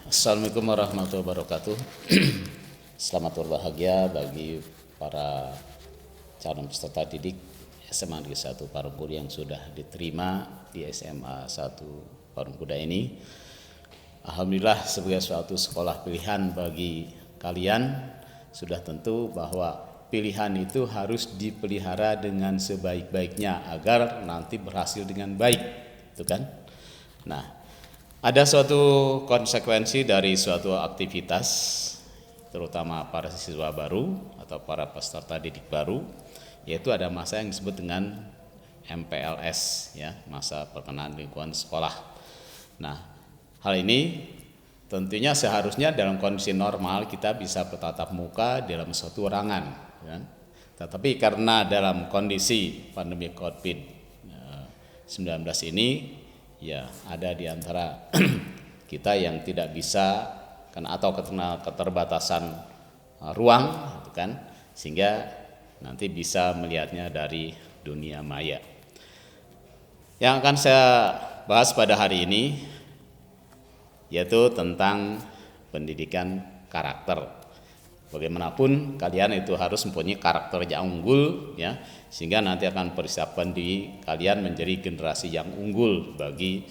Assalamualaikum warahmatullahi wabarakatuh. Selamat berbahagia bagi para calon peserta didik SMA Negeri 1 Parungkuda yang sudah diterima di SMA 1 Parungkuda ini. Alhamdulillah, sebagai suatu sekolah pilihan bagi kalian, sudah tentu bahwa pilihan itu harus dipelihara dengan sebaik-baiknya agar nanti berhasil dengan baik, itu kan? Nah, ada suatu konsekuensi dari suatu aktivitas, terutama para siswa baru atau para peserta didik baru, yaitu ada masa yang disebut dengan MPLS, ya, masa perkenalan lingkungan sekolah. Nah, hal ini tentunya seharusnya dalam kondisi normal kita bisa bertatap muka dalam suatu ruangan, ya. Tetapi karena dalam kondisi pandemi COVID-19 ini, ya, ada di antara kita yang tidak bisa atau karena keterbatasan ruang, gitu kan, sehingga nanti bisa melihatnya dari dunia maya. Yang akan saya bahas pada hari ini yaitu tentang pendidikan karakter. Bagaimanapun kalian itu harus mempunyai karakter yang unggul, ya, sehingga nanti akan persiapkan diri kalian menjadi generasi yang unggul bagi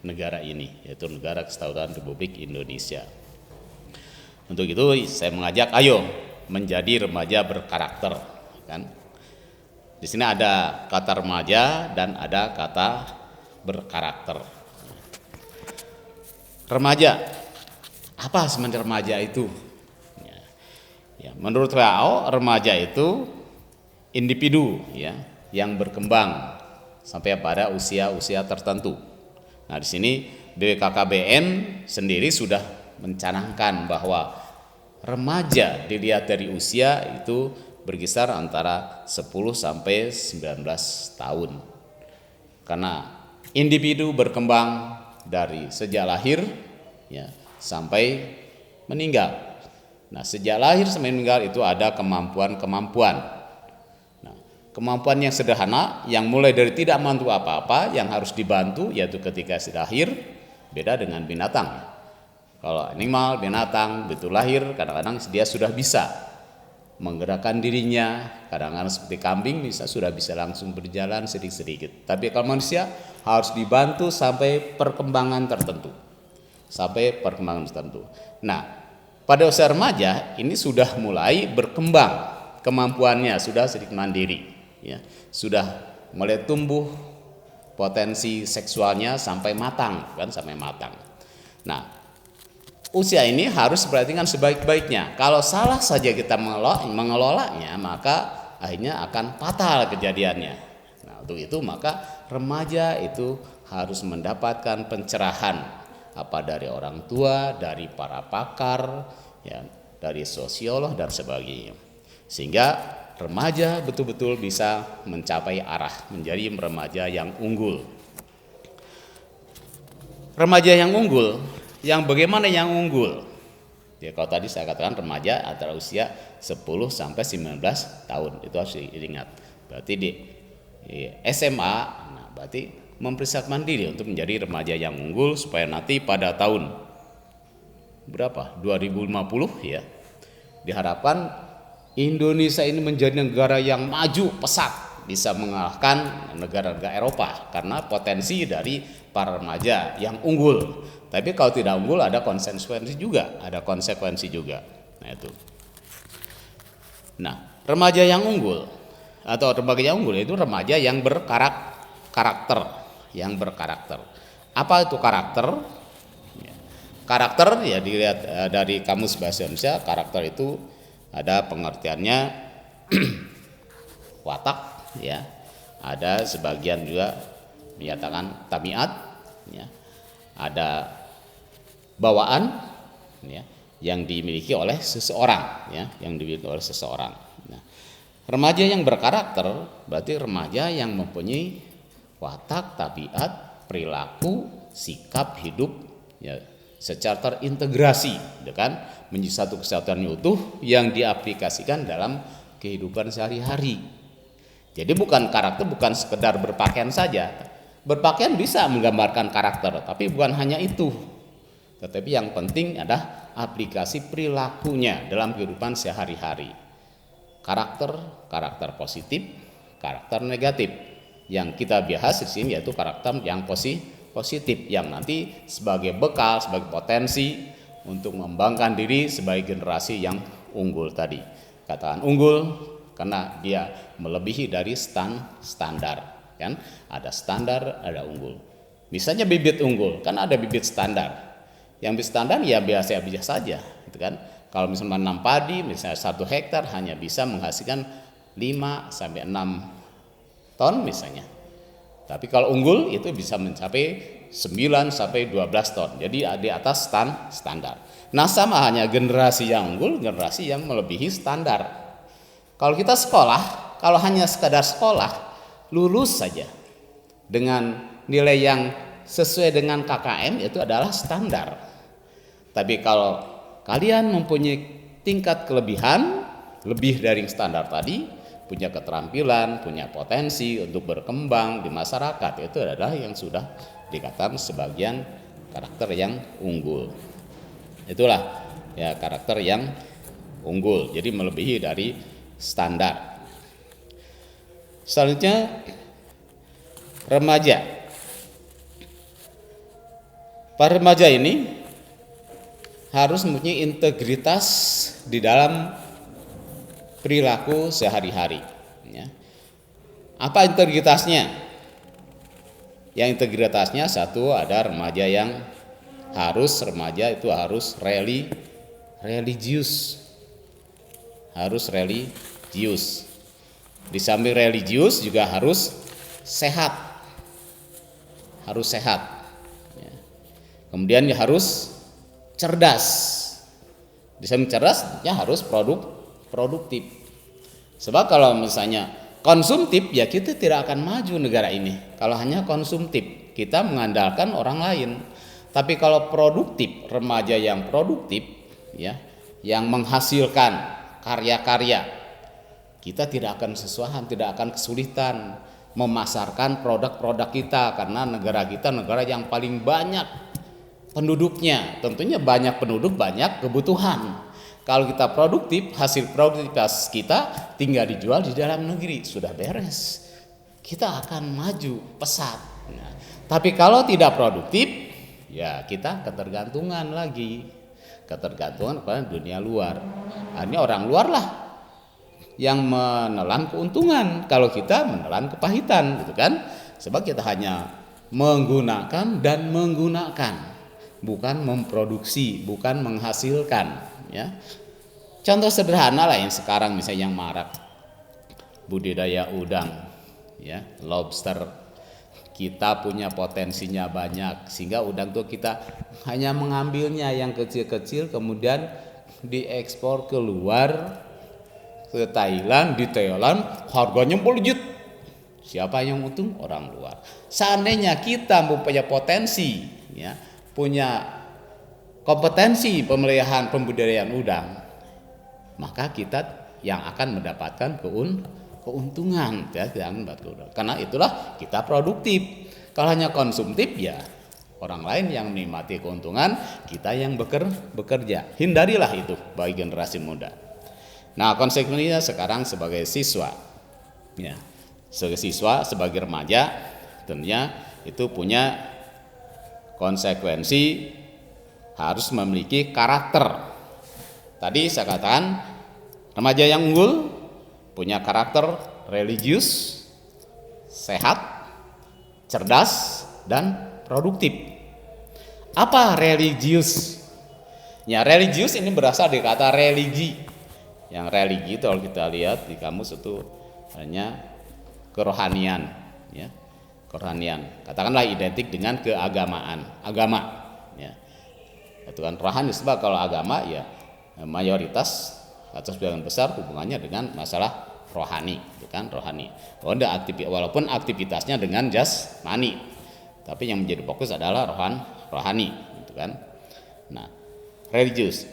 negara ini, yaitu Negara Kesatuan Republik Indonesia. Untuk itu saya mengajak, ayo menjadi remaja berkarakter, kan? Di sini ada kata remaja dan ada kata berkarakter. Remaja, apa sebenarnya remaja itu? Ya, menurut WHO remaja itu individu, ya, yang berkembang sampai pada usia-usia tertentu. Nah, di sini BKKBN sendiri sudah mencanangkan bahwa remaja dilihat dari usia itu berkisar antara 10 sampai 19 tahun. Karena individu berkembang dari sejak lahir, ya, sampai meninggal. Nah, sejak lahir sampai meninggal itu ada kemampuan-kemampuan. Nah, kemampuan yang sederhana yang mulai dari tidak mampu apa-apa yang harus dibantu, yaitu ketika sudah lahir, beda dengan binatang. Kalau animal, binatang begitu lahir, kadang-kadang dia sudah bisa menggerakkan dirinya, kadang-kadang seperti kambing sudah bisa langsung berjalan sedikit-sedikit. Tapi kalau manusia harus dibantu sampai perkembangan tertentu. Nah, pada usia remaja ini sudah mulai berkembang kemampuannya, sudah sedikit mandiri, ya, sudah mulai tumbuh potensi seksualnya sampai matang, kan, sampai matang. Nah, usia ini harus diperhatikan sebaik-baiknya. Kalau salah saja kita mengelolanya, maka akhirnya akan fatal kejadiannya. Nah, untuk itu maka remaja itu harus mendapatkan pencerahan, apa dari orang tua, dari para pakar, ya, dari sosiolog dan sebagainya, sehingga remaja betul-betul bisa mencapai arah menjadi remaja yang unggul. Remaja yang unggul, yang bagaimana yang unggul? Ya, kalau tadi saya katakan remaja antara usia 10 sampai 19 tahun, itu harus diingat. Berarti di SMA, nah, berarti mempersiapkan diri untuk menjadi remaja yang unggul supaya nanti pada tahun berapa? 2050, ya, diharapkan Indonesia ini menjadi negara yang maju pesat, bisa mengalahkan negara-negara Eropa karena potensi dari para remaja yang unggul. Tapi kalau tidak unggul ada konsekuensi juga, Nah, itu. Nah, remaja yang unggul atau remaja yang unggul itu remaja yang berkarakter. Apa itu karakter? Karakter, ya, dilihat dari Kamus Bahasa Indonesia, karakter itu ada pengertiannya watak, ya. Ada sebagian juga menyatakan tabiat, ya. Ada bawaan, ya, yang dimiliki oleh seseorang, ya, Nah, remaja yang berkarakter berarti remaja yang mempunyai watak, tabiat, perilaku, sikap hidup, ya, secara terintegrasi, ya kan, menjadi satu kesatuan utuh yang diaplikasikan dalam kehidupan sehari-hari. Jadi karakter bukan sekedar berpakaian saja. Berpakaian bisa menggambarkan karakter, tapi bukan hanya itu. tetapi yang penting adalah aplikasi perilakunya dalam kehidupan sehari-hari. Karakter positif, karakter negatif. Yang kita bahas di sini yaitu karakter yang positif, yang nanti sebagai bekal, sebagai potensi untuk mengembangkan diri sebagai generasi yang unggul tadi. Katakan unggul karena dia melebihi dari standar, kan? Ada standar, ada unggul. Misalnya bibit unggul, kan ada bibit standar. Yang bibit standar ya biasa-biasa saja, gitu kan? Kalau misalnya menanam padi, misalnya 1 hektar hanya bisa menghasilkan 5 sampai 6 ton misalnya. Tapi kalau unggul itu bisa mencapai 9 sampai 12 ton. Jadi di atas standar. Nah, sama hanya generasi yang unggul, generasi yang melebihi standar. Kalau kita sekolah, kalau hanya sekadar sekolah, lulus saja dengan nilai yang sesuai dengan KKM itu adalah standar. Tapi kalau kalian mempunyai tingkat kelebihan lebih dari standar tadi, punya keterampilan, punya potensi untuk berkembang di masyarakat, itu adalah yang sudah dikatakan sebagian karakter yang unggul. Itulah ya karakter yang unggul, jadi melebihi dari standar. Selanjutnya remaja. Para remaja ini harus mempunyai integritas di dalam perilaku sehari-hari. Ya. Apa integritasnya? Yang integritasnya satu, ada remaja yang remaja itu harus religius. Harus religius. Di samping religius juga harus sehat. Harus sehat. Ya. Kemudian harus cerdas. Di samping cerdas ya harus produktif. Sebab kalau misalnya konsumtif ya kita tidak akan maju negara ini. Kalau hanya konsumtif, kita mengandalkan orang lain. Tapi kalau produktif, remaja yang produktif ya, yang menghasilkan karya-karya, kita tidak akan tidak akan kesulitan memasarkan produk-produk kita karena negara kita negara yang paling banyak penduduknya. Tentunya banyak penduduk, banyak kebutuhan. Kalau kita produktif, hasil produktivitas kita tinggal dijual di dalam negeri, sudah beres. Kita akan maju pesat. Nah, tapi kalau tidak produktif, ya kita ketergantungan lagi. Ketergantungan pada dunia luar. Ini orang luar lah yang menelan keuntungan, kalau kita menelan kepahitan, gitu kan? Sebab kita hanya menggunakan dan menggunakan, bukan memproduksi, bukan menghasilkan, ya. Contoh sederhana lah yang sekarang misalnya yang marak, budidaya udang, ya, lobster. Kita punya potensinya banyak sehingga udang itu kita hanya mengambilnya yang kecil-kecil kemudian diekspor keluar ke Thailand, di Thailand harganya melejit. Siapa yang untung? Orang luar. Seandainya kita mempunyai potensi, ya, punya kompetensi pemeliharaan pembudidayaan udang, maka kita yang akan mendapatkan keuntungan, ya, karena itulah kita produktif. Kalau hanya konsumtif ya orang lain yang menikmati keuntungan, kita yang bekerja. Hindarilah itu bagi generasi muda. Nah, konsekuensinya sekarang sebagai siswa, ya, sebagai remaja, tentunya itu punya konsekuensi harus memiliki karakter. Tadi saya katakan remaja yang unggul punya karakter religius, sehat, cerdas, dan produktif. Apa religius? Ya, religius ini berasal dari kata religi. Yang religi itu kalau kita lihat di kamus itu hanya kerohanian, ya, kerohanian. Katakanlah identik dengan keagamaan, agama, ya. Itu kan rohani, sebab kalau agama ya mayoritas atau sebagian besar hubungannya dengan masalah rohani, itu kan rohani. Walaupun aktivitasnya dengan jasmani, tapi yang menjadi fokus adalah rohani, itu kan. Nah, religius.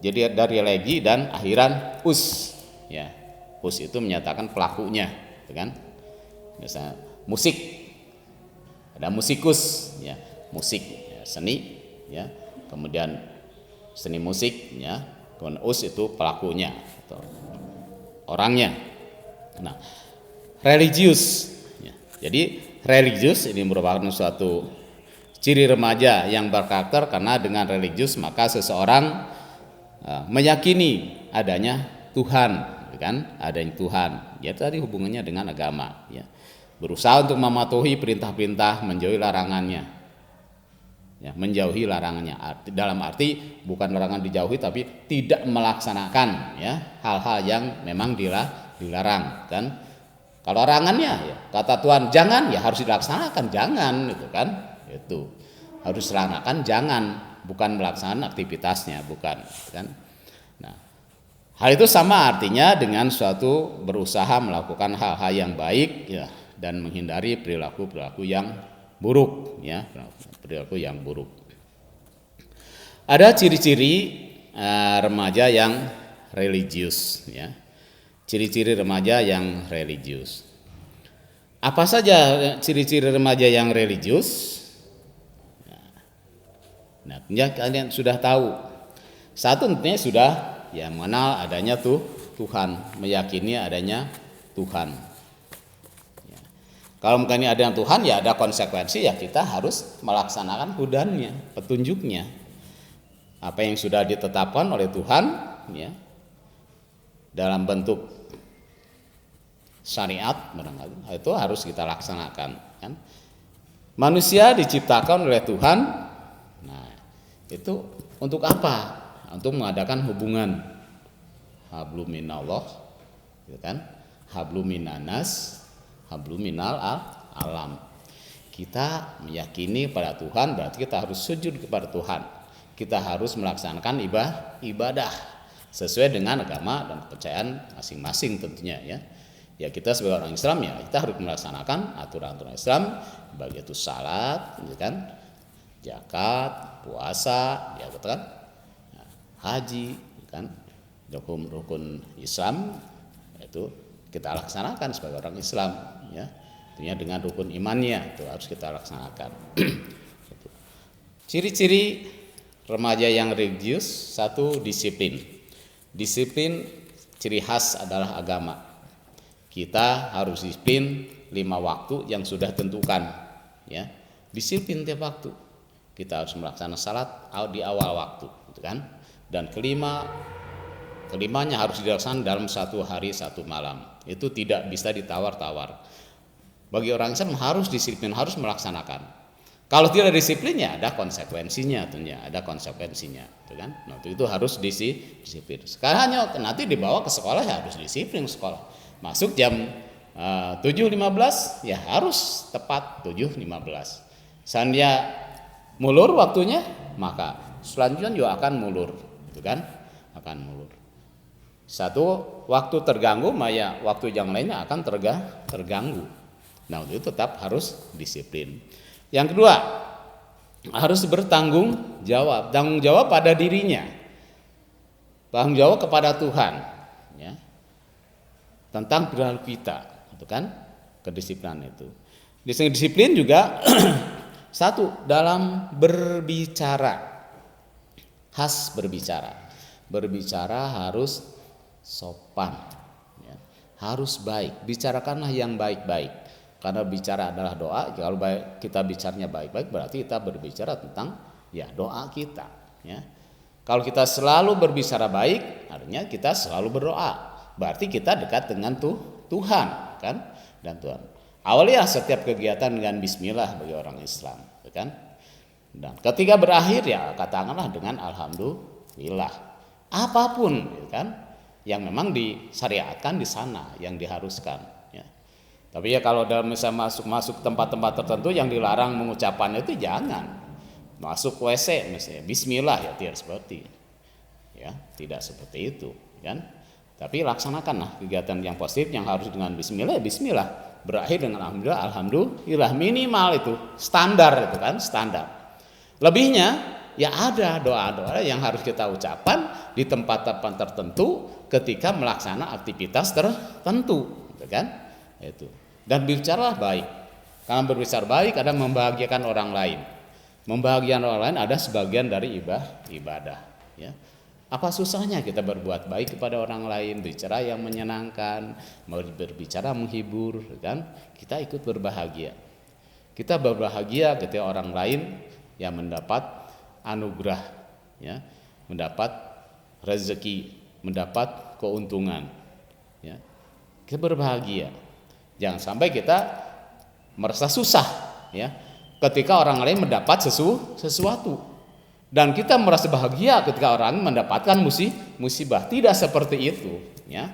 Jadi dari religi dan akhiran us, ya, us itu menyatakan pelakunya, gitu kan. Misalnya musik, ada musikus, ya, musik, ya, seni, ya, kemudian seni musik, ya, kemudian us itu pelakunya atau orangnya. Nah, religius, ya. Jadi religius ini merupakan suatu ciri remaja yang berkarakter karena dengan religius maka seseorang meyakini adanya Tuhan, kan? Adanya Tuhan. Ya tadi hubungannya dengan agama, ya. Berusaha untuk mematuhi perintah-perintah, menjauhi larangannya. Ya, menjauhi larangannya. Dalam arti bukan larangan dijauhi tapi tidak melaksanakan, ya, hal-hal yang memang dilarang, kan? Kalau larangannya, ya, kata Tuhan jangan, ya harus dilaksanakan, jangan, itu kan? Itu harus dilaksanakan, jangan, bukan melaksanakan aktivitasnya, bukan, kan? Nah, hal itu sama artinya dengan suatu berusaha melakukan hal-hal yang baik, ya, dan menghindari perilaku-perilaku yang buruk, ya, perilaku yang buruk. Ada ciri-ciri remaja yang religius, ya. Ciri-ciri remaja yang religius. Apa saja ciri-ciri remaja yang religius? Nah, kalian sudah tahu. Satu tentunya sudah, ya, mengenal adanya Tuhan, meyakini adanya Tuhan. Kalau mungkin ada yang Tuhan, ya ada konsekuensi, ya kita harus melaksanakan hudannya, petunjuknya. Apa yang sudah ditetapkan oleh Tuhan, ya, dalam bentuk syariat barangkali, itu harus kita laksanakan, kan? Manusia diciptakan oleh Tuhan. Nah, itu untuk apa? Untuk mengadakan hubungan hablum minallah, gitu kan? Hablum minanas, hablum minal alam. Kita meyakini pada Tuhan berarti kita harus sujud kepada Tuhan. Kita harus melaksanakan ibadah sesuai dengan agama dan kepercayaan masing-masing tentunya, ya. Ya kita sebagai orang Islam, ya kita harus melaksanakan aturan-aturan Islam, baik itu salat, gitu kan, zakat, puasa, ya betul kan, haji, kan, rukun Islam itu kita laksanakan sebagai orang Islam, ya, tentunya dengan rukun imannya itu harus kita laksanakan. Ciri-ciri remaja yang religius, satu, disiplin. Disiplin ciri khas adalah agama. Kita harus disiplin 5 waktu yang sudah tentukan, ya. Disiplin tiap waktu. Kita harus melaksanakan salat di awal waktu, gitu kan. Dan kelimanya harus dilaksanakan dalam 1 hari 1 malam. Itu tidak bisa ditawar-tawar. Bagi orang Islam harus disiplin, harus melaksanakan. Kalau tidak disiplinnya ada konsekuensinya, tentunya ada konsekuensinya, gitu kan. Nah, itu harus disiplin. Sekarang hanya nanti dibawa ke sekolah, ya harus disiplin sekolah. Masuk jam 7.15, ya harus tepat 7.15. Seandainya mulur waktunya, maka selanjutnya juga akan mulur, gitu kan? Akan mulur. Satu waktu terganggu, maka waktu yang lainnya akan terganggu. Nah, itu tetap harus disiplin. Yang kedua, harus bertanggung jawab. Tanggung jawab pada dirinya. Tanggung jawab kepada Tuhan, ya. Tentang perilaku kita, itu kan, kedisiplinan itu. Disiplin juga satu dalam berbicara, khas berbicara. Berbicara harus sopan, ya. Harus baik. Bicarakanlah yang baik-baik. Karena bicara adalah doa. Kalau kita bicaranya baik-baik, berarti kita berbicara tentang, ya, doa kita, ya. Kalau kita selalu berbicara baik, artinya kita selalu berdoa. Berarti kita dekat dengan Tuhan, kan? Dan Tuhan. Awalnya setiap kegiatan dengan bismillah bagi orang Islam, kan? Dan ketika berakhir, ya katakanlah dengan alhamdulillah. Apapun, kan, yang memang disyariatkan di sana, yang diharuskan, ya. Tapi ya kalau dalam misalnya masuk tempat-tempat tertentu yang dilarang mengucapkan itu, jangan. Masuk WC misalnya bismillah, ya tidak seperti, ya, tidak seperti itu, kan? Tapi laksanakanlah kegiatan yang positif yang harus dengan bismillah, ya bismillah. Berakhir dengan alhamdulillah, alhamdulillah, minimal itu standar, itu kan, standar. Lebihnya, ya ada doa-doa yang harus kita ucapkan di tempat-tempat tertentu ketika melaksanakan aktivitas tertentu, gitu kan? Itu. Dan bicara baik. Karena berbicara baik ada membahagiakan orang lain. Membahagiakan orang lain ada sebagian dari ibadah. Ya. Apa susahnya kita berbuat baik kepada orang lain, bicara yang menyenangkan, berbicara menghibur, kan? Kita ikut berbahagia. Kita berbahagia ketika orang lain yang mendapat anugerah, ya, mendapat rezeki, mendapat keuntungan. Ya. Kita berbahagia. Jangan sampai kita merasa susah, ya, ketika orang lain mendapat sesuatu. Dan kita merasa bahagia ketika orang mendapatkan musibah. Tidak seperti itu, ya.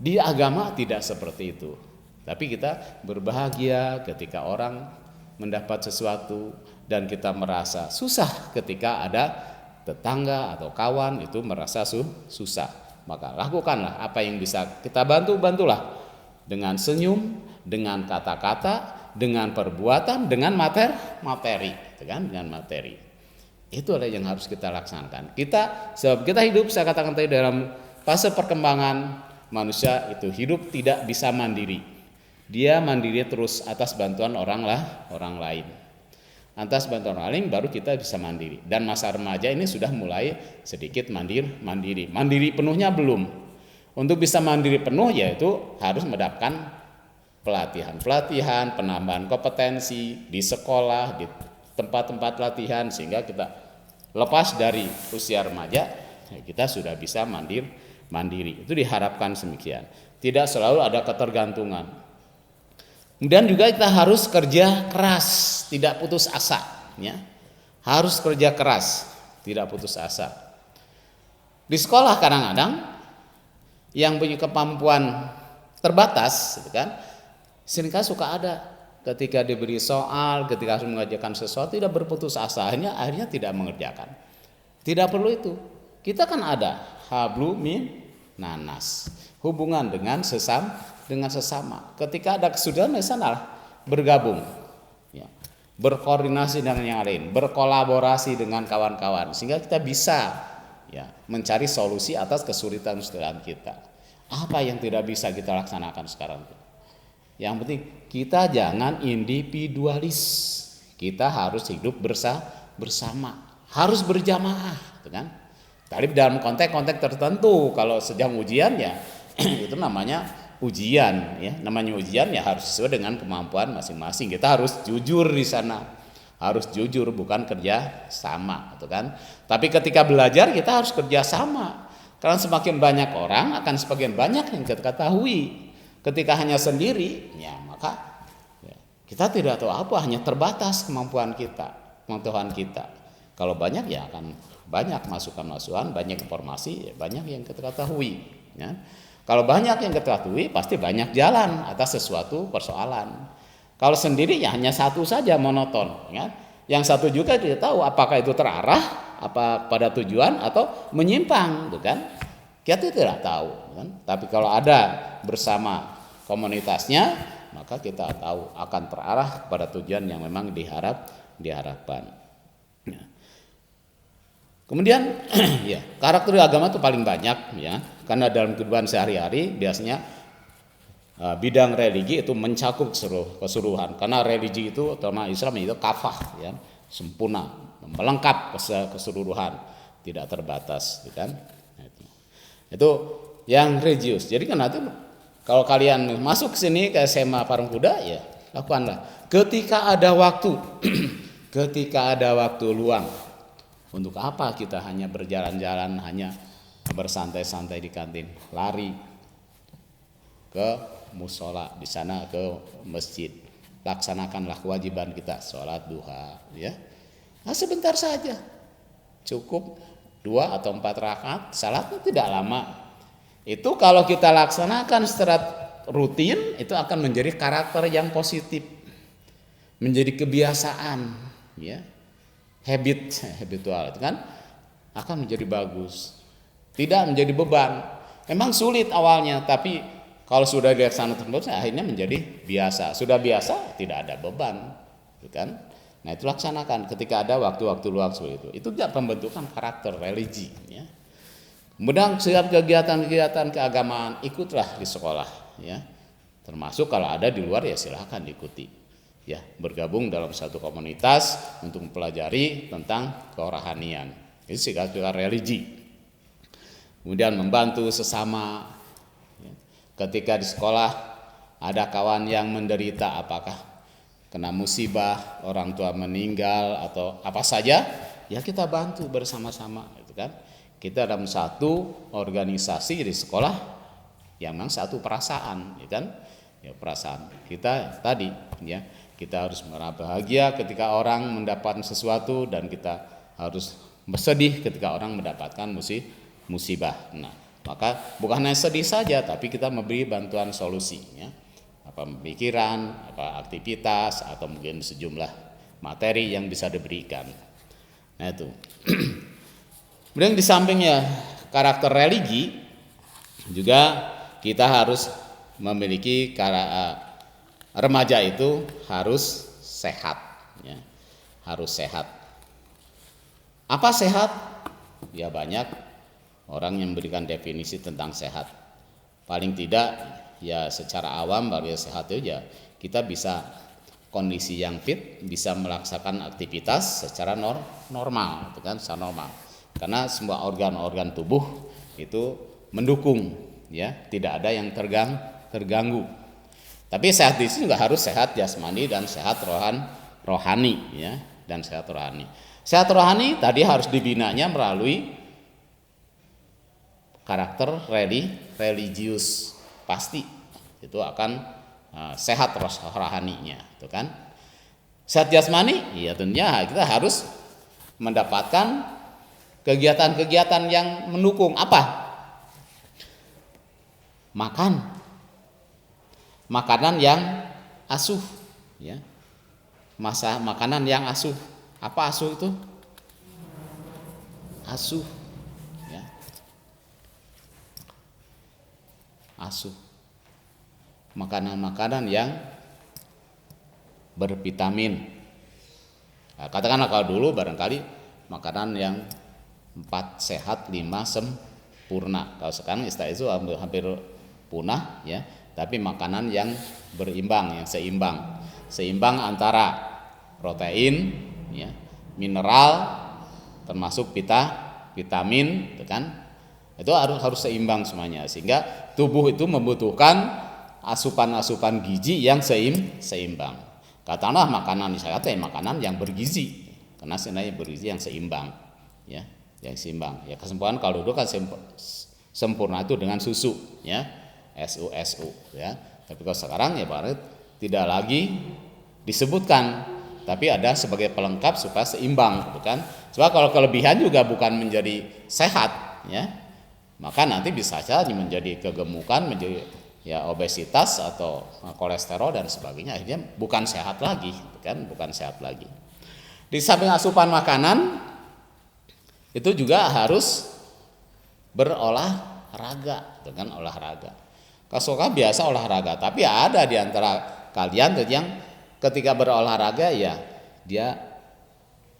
Di agama tidak seperti itu. Tapi kita berbahagia ketika orang mendapat sesuatu, dan kita merasa susah ketika ada tetangga atau kawan itu merasa susah. Maka lakukanlah apa yang bisa kita bantulah dengan senyum, dengan kata-kata, dengan perbuatan, dengan materi, dengan materi. Itu adalah yang harus kita laksanakan. Sebab kita hidup, saya katakan tadi, dalam fase perkembangan manusia itu hidup tidak bisa mandiri. Dia mandiri terus atas bantuan orang lain. Atas bantuan orang lain baru kita bisa mandiri. Dan masa remaja ini sudah mulai sedikit mandiri. Mandiri penuhnya belum. Untuk bisa mandiri penuh yaitu harus mendapatkan pelatihan, penambahan kompetensi di sekolah, di tempat-tempat latihan, sehingga kita lepas dari usia remaja kita sudah bisa mandiri. Itu diharapkan demikian. Tidak selalu ada ketergantungan. Dan juga kita harus kerja keras, tidak putus asa, ya. Harus kerja keras, tidak putus asa. Di sekolah kadang-kadang yang punya kemampuan terbatas, gitu kan, seringkali suka ada ketika diberi soal, ketika harus mengerjakan sesuatu tidak berputus asa, akhirnya tidak mengerjakan. Tidak perlu itu. Kita kan ada hablu min nanas, hubungan dengan sesama. Ketika ada kesulitan misalnya bergabung, ya, berkoordinasi dengan yang lain, berkolaborasi dengan kawan-kawan, sehingga kita bisa, ya, mencari solusi atas kesulitan kita. Apa yang tidak bisa kita laksanakan sekarang? Yang penting kita jangan individualis. Kita harus hidup bersama, harus berjamaah, kan? Tapi dalam konteks tertentu, kalau sedang ujian ya itu namanya ujian, ya. Namanya ujian ya harus sesuai dengan kemampuan masing-masing. Kita harus jujur di sana. Harus jujur, bukan kerja sama, gitu kan? Tapi ketika belajar kita harus kerja sama. Karena semakin banyak orang akan semakin banyak yang kita ketahui. Ketika hanya sendiri, ya maka ya, kita tidak tahu apa, hanya terbatas kemampuan kita, pengetahuan kita. Kalau banyak ya akan banyak masukan-masukan, banyak informasi, ya banyak yang kita ketahui. Ya. Kalau banyak yang kita ketahui, pasti banyak jalan atas sesuatu persoalan. Kalau sendiri ya hanya satu saja, monoton. Ya. Yang satu juga tidak tahu apakah itu terarah, apa pada tujuan atau menyimpang, bukan? Kita tidak tahu, kan? Tapi kalau ada bersama komunitasnya, maka kita tahu akan terarah pada tujuan yang memang diharapkan. Ya. Kemudian ya, karakter agama itu paling banyak, ya, karena dalam kehidupan sehari-hari biasanya bidang religi itu mencakup keseluruhan. Karena religi itu, terutama Islam itu kafah, ya, sempurna, melengkap keseluruhan, tidak terbatas, kan? Itu yang religius. Jadi kan nanti kalau kalian masuk ke sini ke SMA Parungkuda, ya lakukanlah. Ketika ada waktu, ketika ada waktu luang, untuk apa kita hanya berjalan-jalan, hanya bersantai-santai di kantin, lari ke musola, di sana ke masjid, laksanakanlah kewajiban kita, sholat duha, ya. Nah, sebentar saja, cukup 2 atau 4 rakaat, salatnya tidak lama. Itu kalau kita laksanakan secara rutin, itu akan menjadi karakter yang positif, menjadi kebiasaan, ya, habitual, itu kan akan menjadi bagus, tidak menjadi beban. Memang sulit awalnya, tapi kalau sudah dilaksanakan terus, akhirnya menjadi biasa. Sudah biasa, tidak ada beban, itu kan. Nah, itu laksanakan ketika ada waktu-waktu luang seperti itu. Itu juga pembentukan karakter religi, ya. Kemudian setiap kegiatan-kegiatan keagamaan ikutlah di sekolah, ya. Termasuk kalau ada di luar ya silahkan diikuti. ya bergabung dalam satu komunitas untuk mempelajari tentang kerohanian. Itu sikap religi. Kemudian membantu sesama. Ketika di sekolah ada kawan yang menderita, apakah kena musibah, orang tua meninggal atau apa saja, ya kita bantu bersama-sama, gitu kan. Kita dalam satu organisasi di sekolah yang memang satu perasaan, ya kan? Ya perasaan kita tadi, ya kita harus merasa bahagia ketika orang mendapatkan sesuatu dan kita harus bersedih ketika orang mendapatkan musibah. Nah, maka bukan hanya sedih saja, tapi kita memberi bantuan solusi, ya. Apa pemikiran, apa aktivitas, atau mungkin sejumlah materi yang bisa diberikan. Nah itu. Kemudian di sampingnya karakter religi, juga kita harus memiliki remaja itu harus sehat, ya. Harus sehat. Apa sehat? Ya banyak orang yang memberikan definisi tentang sehat. Paling tidak ya secara awam bagi sehat itu ya kita bisa kondisi yang fit, bisa melaksanakan aktivitas secara normal, gitu kan, secara normal. Karena semua organ-organ tubuh itu mendukung, ya, tidak ada yang terganggu. Tapi sehat di sini juga harus sehat jasmani dan sehat rohani, ya, dan sehat rohani. Sehat rohani tadi harus dibinanya melalui karakter religius, pasti itu akan sehat rohaninya, itu kan. Sehat jasmani, ya tentunya kita harus mendapatkan kegiatan-kegiatan yang mendukung apa? Makanan yang asuh, ya. Makanan yang asuh. Apa asuh itu? Asuh, ya. Asuh. Makanan-makanan yang bervitamin. Nah, katakanlah kalau dulu barangkali makanan yang 4 sehat 5 sempurna. Kalau sekarang istilah itu hampir punah, ya. Tapi makanan yang berimbang, yang seimbang antara protein, ya, mineral, termasuk vitamin, gitu kan. Itu harus seimbang semuanya, sehingga tubuh itu membutuhkan asupan-asupan gizi yang seimbang. Katakanlah makanan sehat ya makanan yang bergizi, karena sebenarnya bergizi yang seimbang, ya, yang seimbang. Ya kesempurnaan kalau dulu kan sempurna itu dengan susu, ya, SU, ya. Tapi kalau sekarang ya berarti tidak lagi disebutkan, tapi ada sebagai pelengkap supaya seimbang, gitu kan. Sebab kalau kelebihan juga bukan menjadi sehat, ya, maka nanti bisa saja menjadi kegemukan, menjadi ya obesitas atau kolesterol dan sebagainya, akhirnya bukan sehat lagi, kan, bukan sehat lagi. Di samping asupan makanan itu juga harus berolahraga, dengan olahraga. Kalau biasa olahraga, tapi ada di antara kalian yang ketika berolahraga ya dia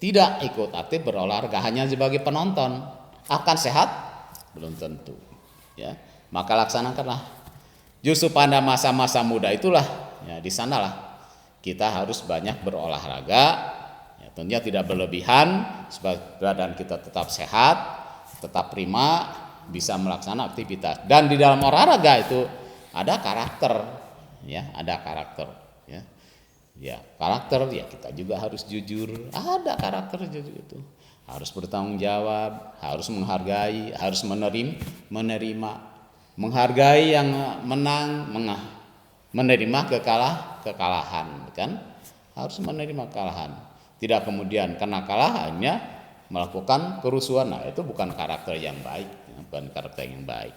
tidak ikut aktif berolahraga, hanya sebagai penonton. Akan sehat? Belum tentu, ya. Maka laksanakanlah. Justru pada masa-masa muda itulah, ya, di sanalah kita harus banyak berolahraga, ya, tentunya tidak berlebihan supaya badan kita tetap sehat, tetap prima, bisa melaksanakan aktivitas. Dan di dalam olahraga itu ada karakter, ya, ada karakter, ya. Ya, karakter ya kita juga harus jujur, ada karakter itu. Harus bertanggung jawab, harus menghargai, harus menerima, menghargai yang menang, menerima kekalahan, kan? Harus menerima kekalahan. Tidak kemudian karena kalah hanya melakukan kerusuhan. Nah, itu bukan karakter yang baik, bukan karakter yang baik.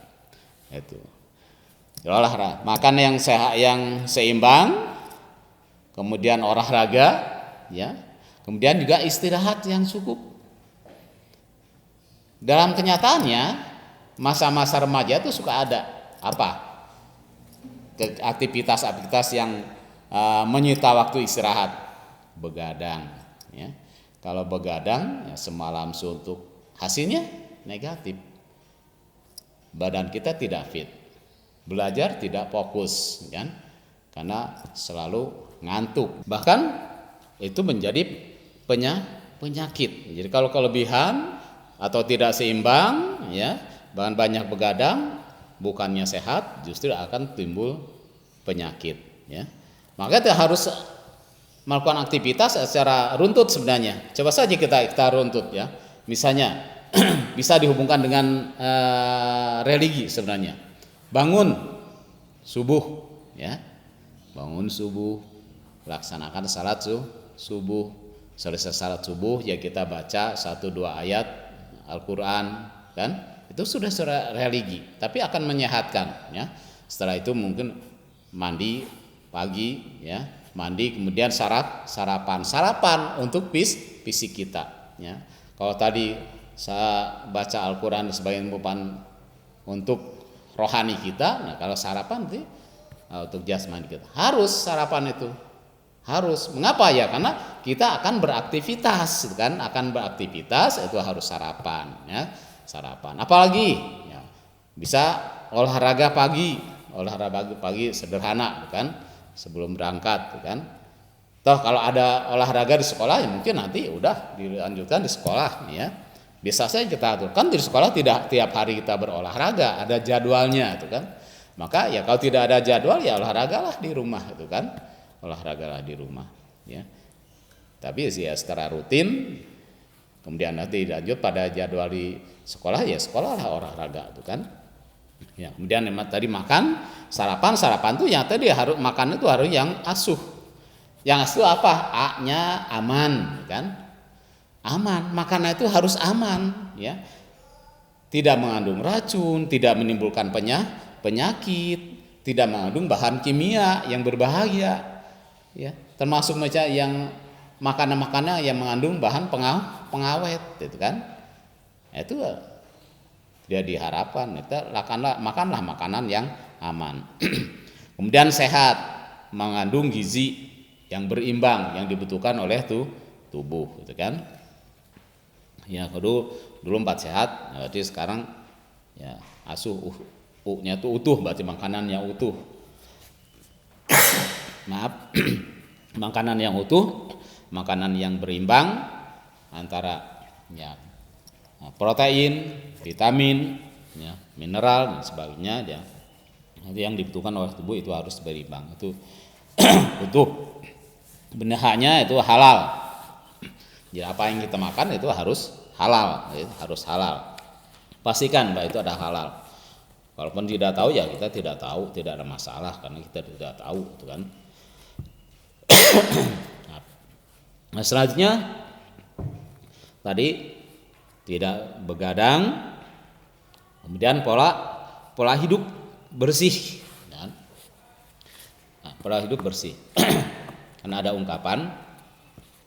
Itu. Olahraga, makan yang sehat, yang seimbang, kemudian olahraga, ya. Kemudian juga istirahat yang cukup. Dalam kenyataannya masa-masa remaja itu suka ada apa? Aktivitas-aktivitas yang menyita waktu istirahat, begadang, ya. Kalau begadang ya semalam suntuk, hasilnya negatif. Badan kita tidak fit, belajar tidak fokus, kan? karena selalu ngantuk. Bahkan itu menjadi penyakit. Jadi kalau kelebihan atau tidak seimbang, ya, bahkan banyak begadang, bukannya sehat, justru akan timbul penyakit. Ya, maka kita harus melakukan aktivitas secara runtut sebenarnya. Coba saja kita runtut, ya. Misalnya bisa dihubungkan dengan religi sebenarnya. Bangun subuh, ya, bangun subuh, laksanakan salat subuh. Selesai salat subuh ya kita baca 1-2 ayat Al-Quran, kan? Itu sudah secara religi, tapi akan menyehatkan, ya. Setelah itu mungkin mandi pagi, ya, mandi kemudian sarapan untuk fisik kita, ya. Kalau tadi saya baca Al-Quran sebagai merupakan untuk rohani kita, nah kalau sarapan itu untuk jasmani kita harus sarapan itu. Harus. Mengapa ya? Karena kita akan beraktivitas, kan? Akan beraktivitas itu harus sarapan, ya. Sarapan. Apalagi ya, bisa olahraga pagi sederhana, kan? Sebelum berangkat, kan? Toh kalau ada olahraga di sekolah ya mungkin nanti udah dilanjutkan di sekolah, ya. Bisa saja kita atur. Kan di sekolah tidak tiap hari kita berolahraga, ada jadwalnya, itu kan. Maka ya kalau tidak ada jadwal ya olahragalah di rumah, itu kan. Olahragalah di rumah, ya. Tapi ya secara rutin, kemudian nanti lanjut pada jadwal di sekolah, ya sekolahlah olahraga, itu kan. Ya, kemudian tadi makan sarapan tuh yang tadi harus makan itu harus yang asuh. Yang asuh apa? A-nya aman, kan? Aman, makanan itu harus aman, ya. Tidak mengandung racun, tidak menimbulkan penyakit, tidak mengandung bahan kimia yang berbahaya. Ya, termasuk macam yang makanan-makanan yang mengandung bahan pengawet, itu kan. Itu tidak diharapkan. Kita makanlah makanan yang aman. Kemudian sehat, mengandung gizi yang berimbang yang dibutuhkan oleh tubuh, itu kan. Ya, dulu 4 sehat, berarti sekarang ya asuh U-nya itu utuh, berarti makanan yang utuh. Maaf, makanan yang utuh, makanan yang berimbang antara ya protein, vitamin, ya, mineral dan sebagainya, ya. Itu yang dibutuhkan oleh tubuh itu harus berimbang. Itu utuh. Benihnya itu halal. Jadi apa yang kita makan itu harus halal, harus halal. Pastikan bahwa itu ada halal. Walaupun tidak tahu ya kita tidak tahu, tidak ada masalah karena kita tidak tahu, itu kan. Nah, selanjutnya tadi tidak begadang, kemudian pola hidup bersih, kan? Nah, pola hidup bersih. Karena ada ungkapan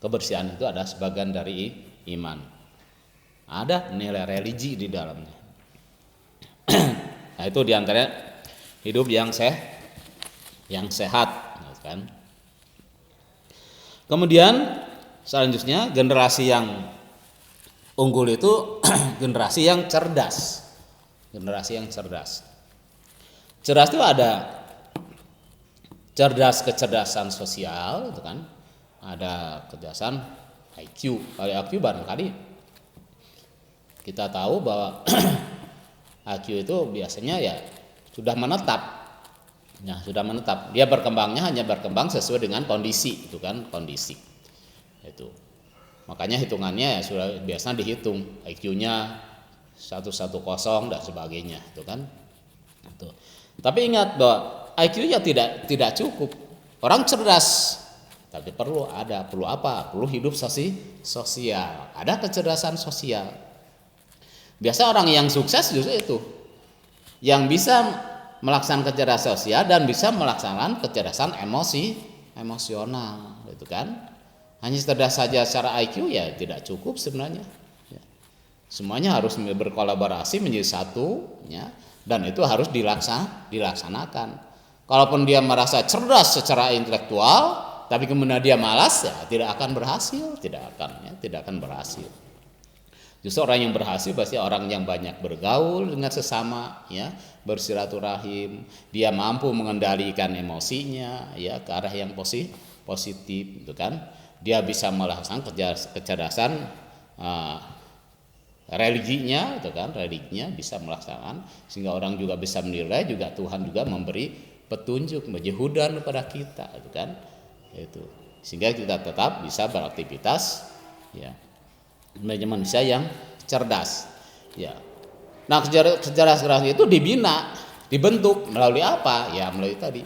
kebersihan itu ada sebagian dari iman, ada nilai religi di dalamnya. Nah, itu diantaranya hidup yang sehat, kan? Kemudian selanjutnya generasi yang unggul itu generasi yang cerdas. Generasi yang cerdas. Cerdas itu ada kecerdasan sosial, itu kan. Ada kecerdasan IQ. Kalau IQ barangkali kita tahu bahwa IQ itu biasanya ya sudah menetap. Nah, sudah menetap. Dia berkembangnya hanya berkembang sesuai dengan kondisi, itu kan, kondisi. Itu. Makanya hitungannya ya sudah biasa dihitung IQ-nya 110 dan sebagainya, itu kan. Itu. Tapi ingat bahwa IQ-nya tidak cukup. Orang cerdas, tapi perlu apa? Perlu hidup sosial. Ada kecerdasan sosial. Biasa orang yang sukses justru itu. Yang bisa melaksanakan kecerdasan sosial dan bisa melaksanakan kecerdasan emosional, itu kan. Hanya cerdas saja secara IQ ya tidak cukup sebenarnya, ya. Semuanya harus berkolaborasi menjadi satu, ya, dan itu harus dilaksanakan. Kalaupun dia merasa cerdas secara intelektual tapi kemudian dia malas, ya tidak akan berhasil, tidak akan berhasil. Justru orang yang berhasil pasti orang yang banyak bergaul dengan sesama, ya, bersilaturahim, dia mampu mengendalikan emosinya, ya, ke arah yang positif, gitu kan. Dia bisa melaksanakan kecerdasan religinya, gitu kan, religinya bisa melaksanakan sehingga orang juga bisa menilai, juga Tuhan juga memberi petunjuk, memberi hudan kepada kita, gitu kan. Itu sehingga kita tetap bisa beraktivitas, ya, menjadi manusia yang cerdas, ya. Nah, kecerdasan itu dibina, dibentuk melalui apa? Ya, melalui tadi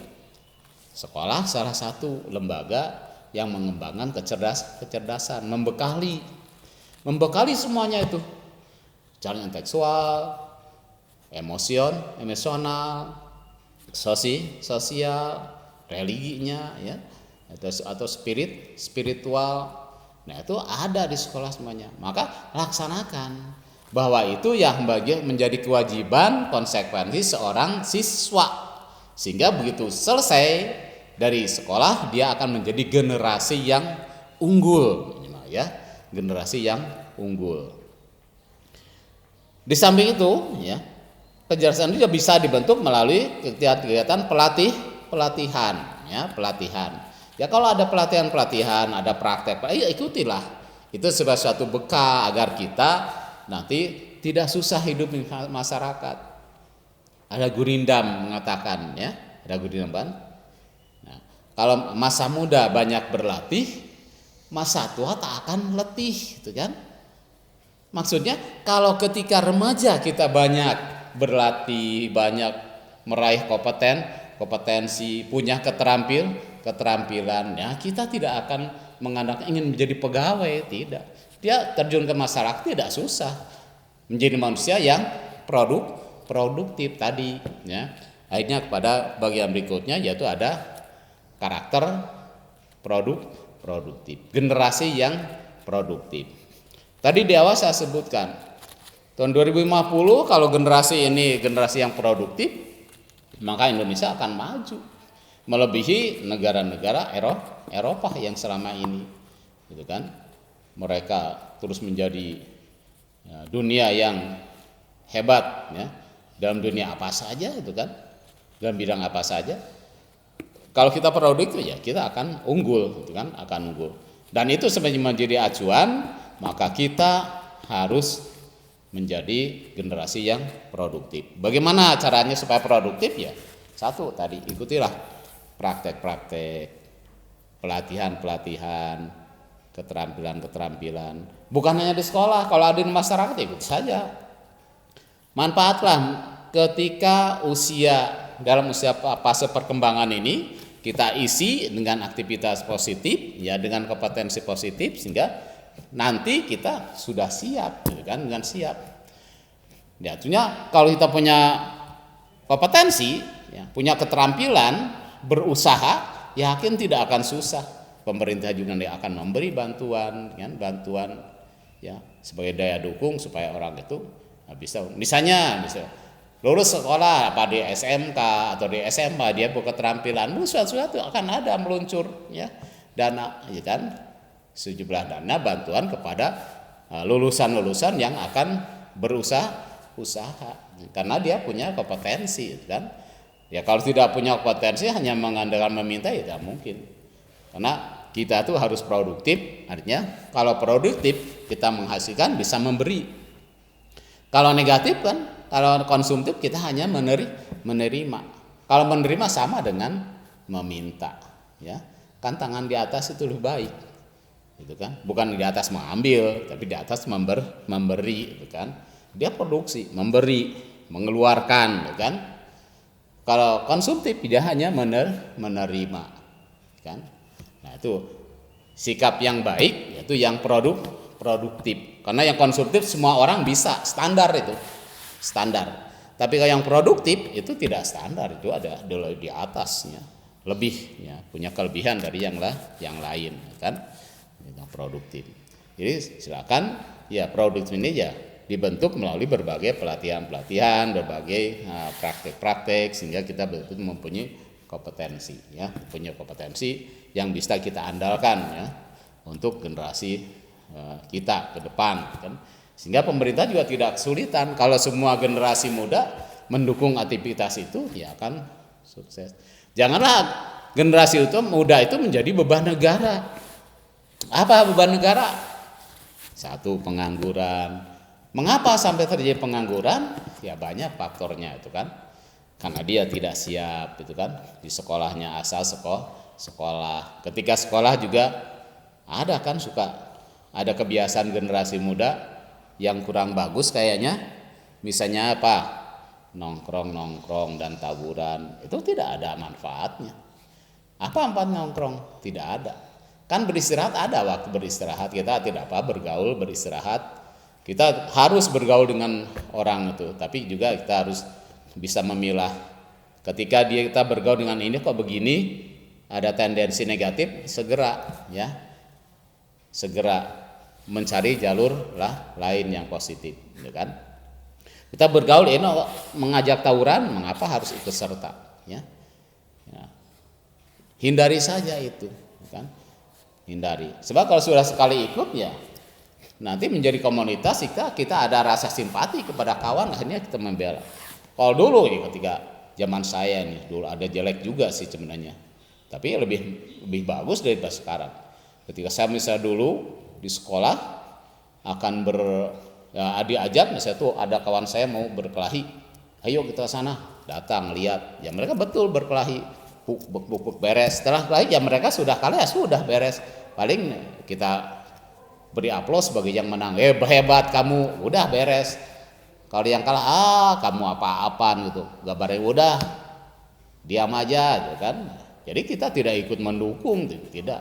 sekolah, salah satu lembaga yang mengembangkan kecerdasan, membekali semuanya itu, cara intelektual, emosional, sosial, religinya, ya, atau spiritual. Nah, itu ada di sekolah semuanya. Maka laksanakan, bahwa itu yang menjadi kewajiban konsekuensi seorang siswa, sehingga begitu selesai dari sekolah dia akan menjadi generasi yang unggul, ya, generasi yang unggul. Di samping itu, ya, kecerdasan itu bisa dibentuk melalui kegiatan pelatihan, ya, pelatihan. Ya, kalau ada pelatihan, ada praktek, ya ikutilah. Itu sebagai suatu bekal agar kita nanti tidak susah hidup di masyarakat. Ada Gurindam mengatakan, ya, ada Gurindam. Nah, kalau masa muda banyak berlatih, masa tua tak akan letih, gitu kan? Maksudnya kalau ketika remaja kita banyak berlatih, banyak meraih kompetensi, punya keterampilan, ya, kita tidak akan mengandalkan ingin menjadi pegawai, tidak. Dia terjun ke masyarakat tidak susah, menjadi manusia yang produktif tadi, ya. Akhirnya kepada bagian berikutnya yaitu ada karakter produktif, generasi yang produktif. Tadi di awal saya sebutkan tahun 2050 kalau generasi ini generasi yang produktif, maka Indonesia akan maju melebihi negara-negara Eropa yang selama ini, gitu kan. Mereka terus menjadi, ya, dunia yang hebat, ya, dalam dunia apa saja, gitu kan, dalam bidang apa saja. Kalau kita produktif, ya kita akan unggul, gitu kan, akan unggul. Dan itu sebenarnya menjadi acuan, maka kita harus menjadi generasi yang produktif. Bagaimana caranya supaya produktif? Ya, satu tadi, ikutilah praktek-praktek, pelatihan, keterampilan. Bukan hanya di sekolah, kalau ada di masyarakat ikut saja. Manfaatlah ketika dalam usia fase perkembangan ini kita isi dengan aktivitas positif, ya, dengan kompetensi positif, sehingga nanti kita sudah siap, gitu kan, dengan siap. Ya, artinya kalau kita punya kompetensi, ya, punya keterampilan, berusaha, yakin tidak akan susah. Pemerintah juga akan memberi bantuan, ya, sebagai daya dukung supaya orang itu bisa lulus sekolah apa di SMK atau di SMA, dia berketerampilan, suatu akan ada meluncur, ya, dana, ya kan, sejumlah dana bantuan kepada lulusan yang akan berusaha karena dia punya kompetensi, kan. Ya, kalau tidak punya kompetensi hanya mengandalkan meminta, ya tidak mungkin. Karena kita tuh harus produktif, artinya kalau produktif kita menghasilkan, bisa memberi. Kalau negatif kan, kalau konsumtif kita hanya menerima. Kalau menerima sama dengan meminta, ya. Kan tangan di atas itu lebih baik, gitu kan. Bukan di atas mengambil, tapi di atas memberi, gitu kan. Dia produksi, memberi, mengeluarkan, gitu kan. Kalau konsumtif dia hanya menerima, kan. Nah, itu sikap yang baik, yaitu yang produktif. Karena yang konsumtif semua orang bisa, standar itu, standar. Tapi kalau yang produktif itu tidak standar, itu ada di atasnya, lebih, ya, punya kelebihan dari yang lain, kan. Yang produktif. Jadi silakan, ya, produktif ini ya dibentuk melalui berbagai pelatihan, berbagai praktek-praktek, sehingga kita betul-betul mempunyai kompetensi, ya, punya kompetensi yang bisa kita andalkan, ya, untuk generasi kita ke depan, kan. Sehingga pemerintah juga tidak kesulitan kalau semua generasi muda mendukung aktivitas itu, ya akan sukses. Janganlah generasi itu muda itu menjadi beban negara. Apa beban negara? Satu, pengangguran. Mengapa sampai terjadi pengangguran? Ya banyak faktornya itu kan. Karena dia tidak siap itu kan, di sekolahnya asal sekolah. Ketika sekolah juga ada kan suka ada kebiasaan generasi muda yang kurang bagus kayaknya. Misalnya apa? Nongkrong dan taburan. Itu tidak ada manfaatnya. Apa manfaat nongkrong? Tidak ada. Kan beristirahat ada waktu beristirahat. Kita tidak apa bergaul, beristirahat. Kita harus bergaul dengan orang itu, tapi juga kita harus bisa memilah. Ketika kita bergaul dengan ini kok begini, ada tendensi negatif, segera mencari jalur lain yang positif, ya kan? Kita bergaul ini mengajak tawuran, mengapa harus ikut serta, ya? Hindari saja itu, kan? Hindari. Sebab kalau sudah sekali ikut, ya nanti menjadi komunitas, kita ada rasa simpati kepada kawan, akhirnya kita membela. Kalau dulu ya, ketika zaman saya nih, dulu ada jelek juga sih sebenarnya, tapi lebih bagus daripada sekarang. Ketika saya misalnya dulu di sekolah akan diajak, misalnya tuh ada kawan saya mau berkelahi, ayo kita sana, datang lihat, ya mereka betul berkelahi, buk beres. Setelah kelahi ya mereka sudah kalah, ya sudah beres. Paling kita beri aplaus bagi yang menang, hebat kamu, udah beres. Kalau yang kalah, kamu apa-apaan gitu, gambarnya udah diam aja gitu kan. Jadi kita tidak ikut mendukung, tidak.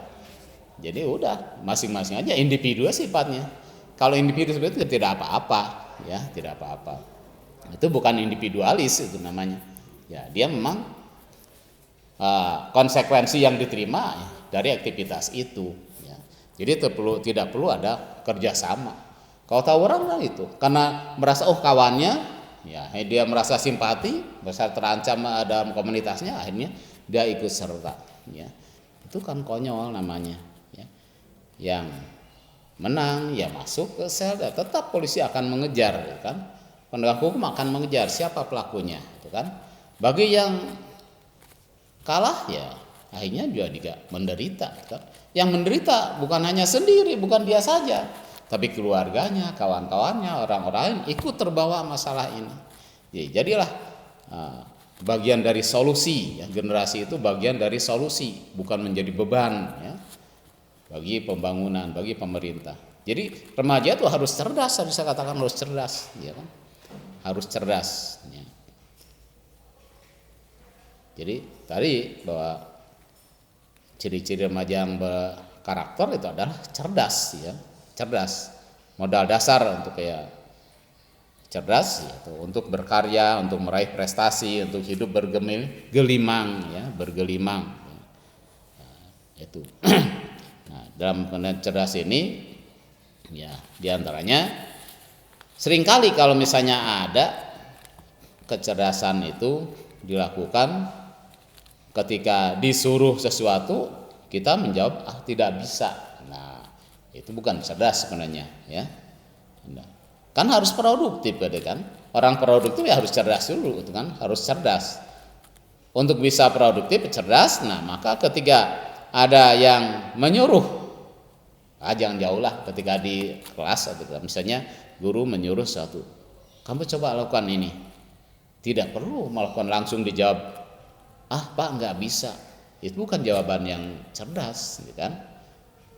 Jadi udah masing-masing aja, individu sifatnya. Kalau individu seperti itu tidak apa-apa, ya tidak apa-apa. Itu bukan individualis itu namanya. Ya dia memang konsekuensi yang diterima dari aktivitas itu. Ya. Jadi tidak perlu ada kerjasama. Kalau tawuran kan itu, karena merasa kawannya, ya dia merasa simpati, merasa terancam dalam komunitasnya, akhirnya dia ikut serta. Ya. Itu kan konyol namanya. Ya. Yang menang ya masuk ke sel, ya, tetap polisi akan mengejar, ya kan? Penegak hukum akan mengejar siapa pelakunya, ya kan? Bagi yang kalah ya akhirnya juga menderita. Ya kan? Yang menderita bukan hanya sendiri, bukan dia saja, tapi keluarganya, kawan-kawannya, orang-orang lain ikut terbawa masalah ini. Ya, jadilah bagian dari solusi. Ya, generasi itu bagian dari solusi, bukan menjadi beban. Ya, bagi pembangunan, bagi pemerintah. Jadi remaja itu harus cerdas, bisa katakan harus cerdas, ya kan? Harus cerdas. Ya. Jadi tadi bahwa ciri-ciri remaja yang berkarakter itu adalah cerdas, ya. Cerdas, modal dasar untuk cerdas, yaitu untuk berkarya, untuk meraih prestasi, untuk hidup bergelimang, ya, bergelimang. Ya. Itu. Nah, dalam pengertian cerdas ini, ya, diantaranya seringkali kalau misalnya ada kecerdasan itu dilakukan ketika disuruh sesuatu kita menjawab tidak bisa. Nah, itu bukan cerdas sebenarnya, ya. Nah, kan harus produktif, kan? Orang produktif ya harus cerdas dulu, itu kan harus cerdas. Untuk bisa produktif cerdas, nah maka ketika ada yang menyuruh, jangan jauh lah, ketika di kelas atau misalnya guru menyuruh satu, kamu coba lakukan ini, tidak perlu melakukan langsung dijawab, Pak nggak bisa. Itu bukan jawaban yang cerdas, kan?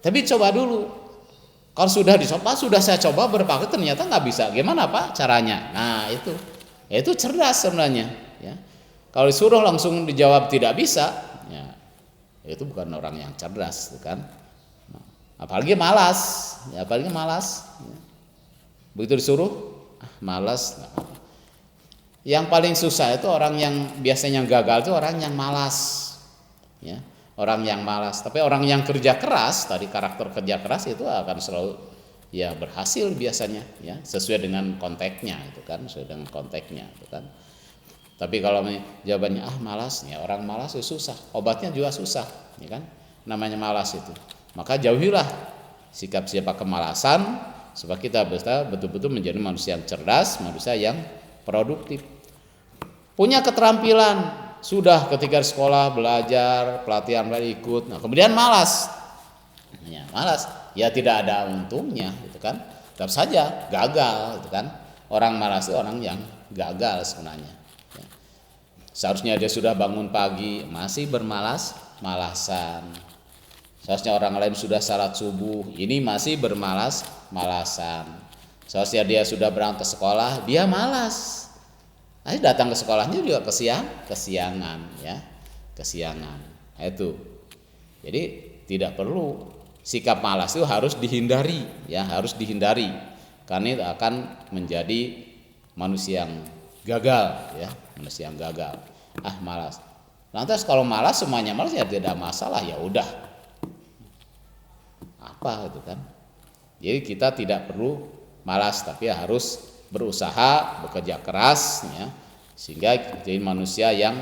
Tapi coba dulu. Kalau sudah dicoba, sudah saya coba berpakai ternyata nggak bisa. Gimana Pak caranya? Nah itu cerdas sebenarnya. Ya. Kalau disuruh langsung dijawab tidak bisa, ya, itu bukan orang yang cerdas, kan? Nah, apalagi malas, ya, apalagi malas. Ya. Begitu disuruh, malas. Yang paling susah itu orang yang biasanya gagal itu orang yang malas, ya. Orang yang malas, tapi orang yang kerja keras, tadi karakter kerja keras itu akan selalu ya berhasil biasanya, ya, sesuai dengan konteksnya itu kan, sesuai dengan konteksnya itu kan. Tapi kalau jawabannya malas, ya orang malas itu susah, obatnya juga susah, ya kan, namanya malas itu. Maka jauhilah sikap kemalasan, supaya kita bisa betul-betul menjadi manusia yang cerdas, manusia yang produktif. Punya keterampilan, sudah ketika sekolah belajar, pelatihan ikut, nah kemudian malas. Ya tidak ada untungnya gitu kan. Tetap saja gagal gitu kan. Orang malas itu orang yang gagal sebenarnya. Ya. Seharusnya dia sudah bangun pagi masih bermalas-malasan. Seharusnya orang lain sudah salat subuh, ini masih bermalas-malasan. Seharusnya dia sudah berangkat sekolah, dia malas. Datang ke sekolahnya juga kesiangan ya. Kesiangan. Itu. Jadi tidak perlu, sikap malas itu harus dihindari ya, harus dihindari. Karena itu akan menjadi manusia yang gagal ya, manusia yang gagal. Malas. Lantas kalau malas semuanya malas ya tidak masalah, ya udah. Apa gitu kan. Jadi kita tidak perlu malas, tapi harus berusaha, bekerja keras ya, sehingga jadi manusia yang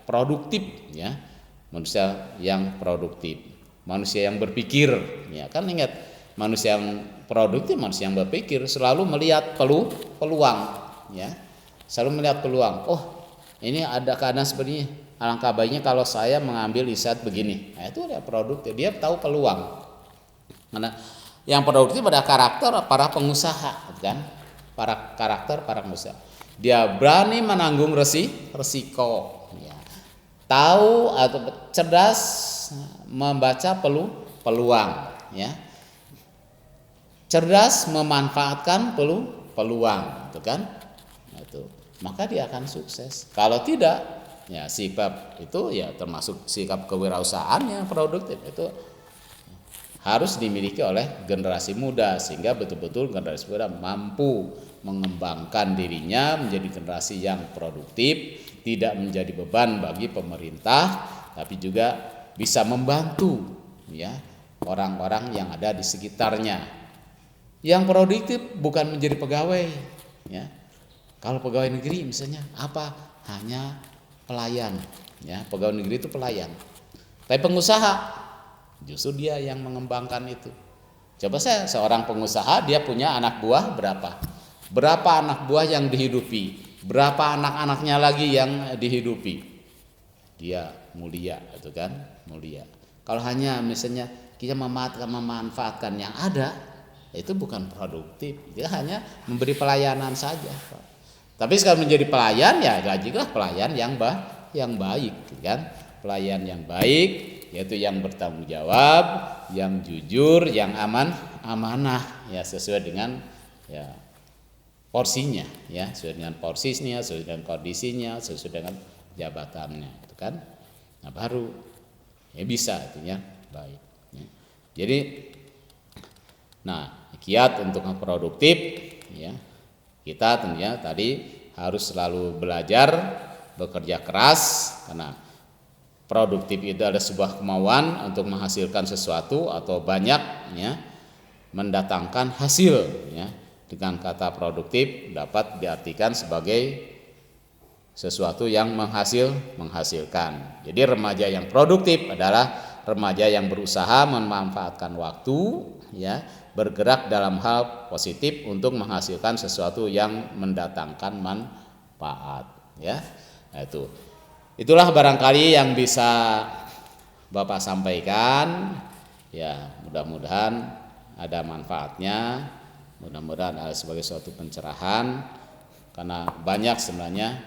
produktif ya. Manusia yang produktif, manusia yang berpikir ya. Kan ingat, manusia yang produktif, manusia yang berpikir selalu melihat peluang ya. Selalu melihat peluang. Oh, ini ada keadaan seperti ini. Alangkah baiknya kalau saya mengambil insight begini. Nah, itu dia produktif, dia tahu peluang. Karena yang produktif pada karakter para pengusaha kan, para pengusaha, dia berani menanggung resiko ya. Tahu atau cerdas membaca peluang ya, cerdas memanfaatkan peluang itu kan. Nah, itu maka dia akan sukses. Kalau tidak ya, sikap itu ya termasuk sikap kewirausahaan yang produktif itu harus dimiliki oleh generasi muda, sehingga betul-betul generasi muda mampu mengembangkan dirinya menjadi generasi yang produktif, tidak menjadi beban bagi pemerintah, tapi juga bisa membantu ya orang-orang yang ada di sekitarnya. Yang produktif bukan menjadi pegawai ya. Kalau pegawai negeri misalnya apa? Hanya pelayan ya, pegawai negeri itu pelayan. Tapi pengusaha justru dia yang mengembangkan itu. Coba saya seorang pengusaha, dia punya anak buah berapa anak buah yang dihidupi, berapa anak-anaknya lagi yang dihidupi. Dia mulia itu kan, mulia. Kalau hanya misalnya kita memanfaatkan yang ada, itu bukan produktif, dia hanya memberi pelayanan saja. Tapi sekali menjadi pelayan ya gajilah pelayan yang baik kan, pelayan yang baik, yaitu yang bertanggung jawab, yang jujur, yang amanah ya, sesuai dengan ya porsinya ya, sesuai dengan porsinya, sesuai dengan kondisinya, sesuai dengan jabatannya itu kan. Nah, baru ya bisa artinya baik ya. Jadi kiat untuk produktif ya, kita tentunya tadi harus selalu belajar, bekerja keras, karena produktif itu adalah sebuah kemauan untuk menghasilkan sesuatu atau banyak ya, mendatangkan hasil ya. Dengan kata produktif dapat diartikan sebagai sesuatu yang menghasilkan. Jadi remaja yang produktif adalah remaja yang berusaha memanfaatkan waktu ya, bergerak dalam hal positif untuk menghasilkan sesuatu yang mendatangkan manfaat ya. Nah, itulah barangkali yang bisa Bapak sampaikan ya, mudah-mudahan ada manfaatnya, mudah-mudahan ada sebagai suatu pencerahan, karena banyak sebenarnya,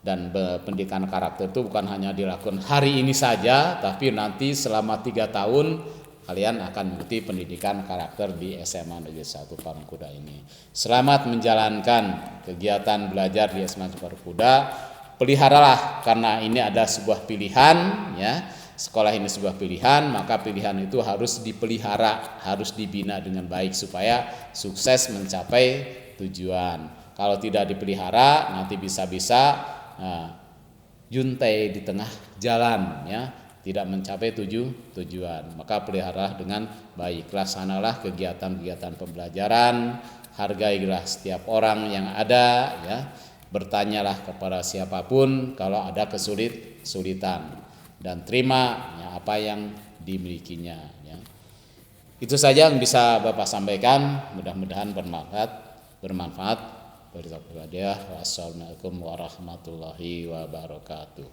dan pendidikan karakter itu bukan hanya dilakukan hari ini saja, tapi nanti selama 3 tahun kalian akan mengikuti pendidikan karakter di SMA Negeri 1 Parungkuda ini. Selamat menjalankan kegiatan belajar di SMA Parungkuda. Peliharalah, karena ini ada sebuah pilihan ya. Sekolah ini sebuah pilihan, maka pilihan itu harus dipelihara, harus dibina dengan baik supaya sukses mencapai tujuan. Kalau tidak dipelihara, nanti bisa-bisa juntai di tengah jalan ya, tidak mencapai tujuan. Maka peliharalah dengan baik, laksanalah kegiatan-kegiatan pembelajaran, hargailah setiap orang yang ada ya. Bertanyalah kepada siapapun kalau ada kesulitan, dan terima ya, apa yang dimilikinya ya. Itu saja yang bisa Bapak sampaikan, mudah-mudahan bermanfaat. Wassalamualaikum warahmatullahi wabarakatuh.